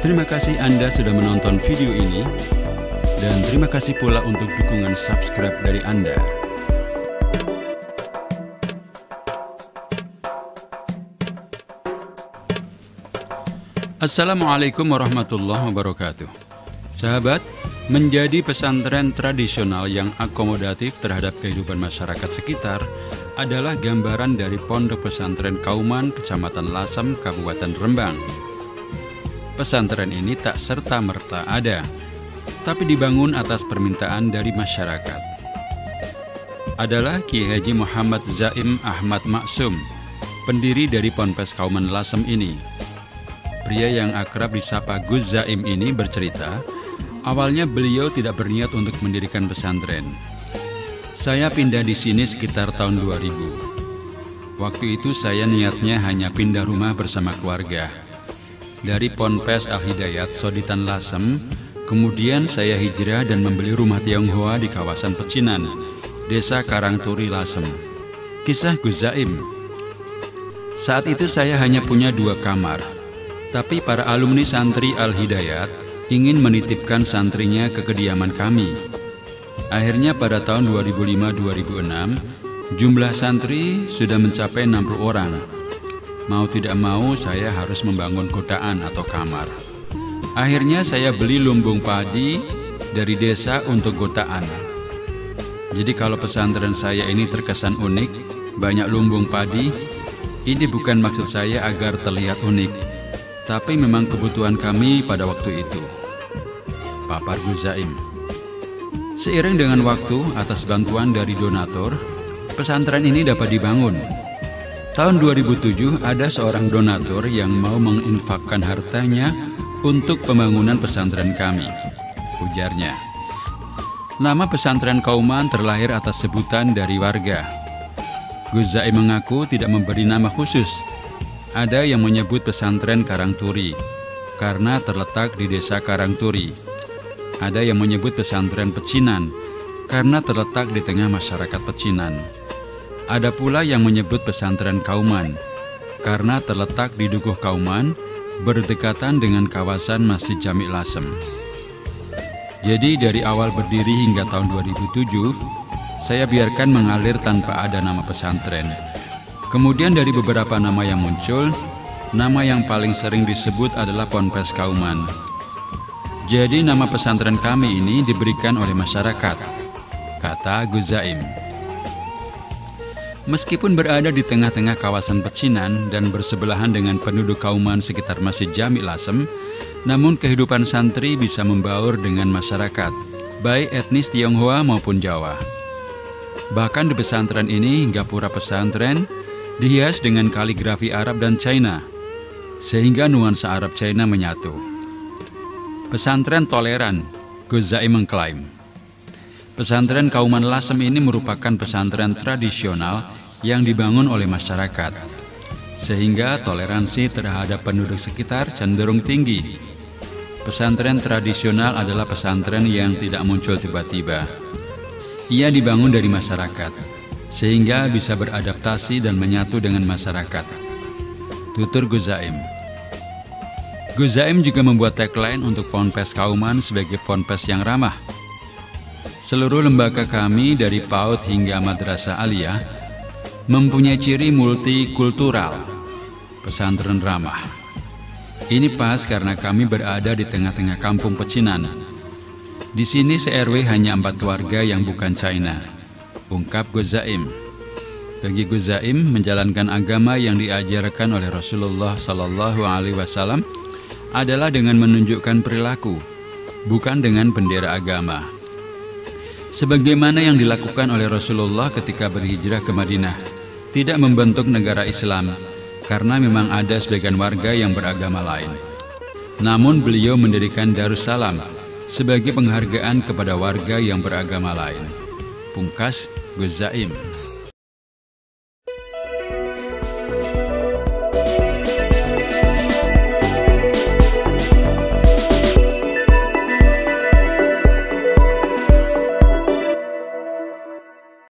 Terima kasih Anda sudah menonton video ini, dan terima kasih pula untuk dukungan subscribe dari Anda. Assalamualaikum warahmatullahi wabarakatuh. Sahabat, menjadi pesantren tradisional yang akomodatif terhadap kehidupan masyarakat sekitar adalah gambaran dari Pondok Pesantren Kauman, Kecamatan Lasem, Kabupaten Rembang. Pesantren ini tak serta-merta ada, tapi dibangun atas permintaan dari masyarakat. Adalah Kiai Haji Muhammad Zaim Ahmad Maksum, pendiri dari Ponpes Kauman Lasem ini. Pria yang akrab disapa Gus Zaim ini bercerita, awalnya beliau tidak berniat untuk mendirikan pesantren. Saya pindah di sini sekitar tahun 2000. Waktu itu saya niatnya hanya pindah rumah bersama keluarga. Dari Ponpes Al-Hidayat Soditan Lasem, kemudian saya hijrah dan membeli rumah Tionghoa di kawasan Pecinan, Desa Karangturi Lasem. Kisah Gus Zaim. Saat itu saya hanya punya 2 kamar, tapi para alumni santri Al-Hidayat ingin menitipkan santrinya ke kediaman kami. Akhirnya pada tahun 2005-2006, jumlah santri sudah mencapai 60 orang. Mau tidak mau saya harus membangun kotaan atau kamar. Akhirnya saya beli lumbung padi dari desa untuk kotaan. Jadi kalau pesantren saya ini terkesan unik, banyak lumbung padi, ini bukan maksud saya agar terlihat unik, tapi memang kebutuhan kami pada waktu itu. Papar Gus Zaim. Seiring dengan waktu, atas bantuan dari donatur, pesantren ini dapat dibangun. Tahun 2007 ada seorang donatur yang mau menginfakkan hartanya untuk pembangunan pesantren kami. Ujarnya, nama pesantren Kauman terlahir atas sebutan dari warga. Gus Zaim mengaku tidak memberi nama khusus. Ada yang menyebut pesantren Karangturi karena terletak di desa Karangturi. Ada yang menyebut pesantren Pecinan karena terletak di tengah masyarakat Pecinan. Ada pula yang menyebut pesantren Kauman karena terletak di Dukuh Kauman, berdekatan dengan kawasan Masjid Jami' Lasem. Jadi dari awal berdiri hingga tahun 2007, saya biarkan mengalir tanpa ada nama pesantren. Kemudian dari beberapa nama yang muncul, nama yang paling sering disebut adalah Ponpes Kauman. Jadi nama pesantren kami ini diberikan oleh masyarakat, kata Gus Zaim. Meskipun berada di tengah-tengah kawasan Pecinan dan bersebelahan dengan penduduk Kauman sekitar Masjid Jami' Lasem, namun kehidupan santri bisa membaur dengan masyarakat, baik etnis Tionghoa maupun Jawa. Bahkan di pesantren ini, gapura pesantren dihias dengan kaligrafi Arab dan China, sehingga nuansa Arab China menyatu. Pesantren toleran, Gus Zaim mengklaim. Pesantren Kauman Lasem ini merupakan pesantren tradisional yang dibangun oleh masyarakat, sehingga toleransi terhadap penduduk sekitar cenderung tinggi. Pesantren tradisional adalah pesantren yang tidak muncul tiba-tiba. Ia dibangun dari masyarakat, sehingga bisa beradaptasi dan menyatu dengan masyarakat. Tutur Gus Zaim. Gus Zaim juga membuat tagline untuk Ponpes Kauman sebagai Ponpes yang ramah. Seluruh lembaga kami dari PAUD hingga Madrasah Aliyah mempunyai ciri multikultural, pesantren ramah. Ini pas karena kami berada di tengah-tengah kampung Pecinan. Di sini se-RW hanya 4 warga yang bukan China, ungkap Gus Zaim. Bagi Gus Zaim, menjalankan agama yang diajarkan oleh Rasulullah SAW adalah dengan menunjukkan perilaku, bukan dengan bendera agama. Sebagaimana yang dilakukan oleh Rasulullah ketika berhijrah ke Madinah, tidak membentuk negara Islam, karena memang ada sebagian warga yang beragama lain. Namun beliau mendirikan Darussalam sebagai penghargaan kepada warga yang beragama lain. Pungkas Gus Zaim.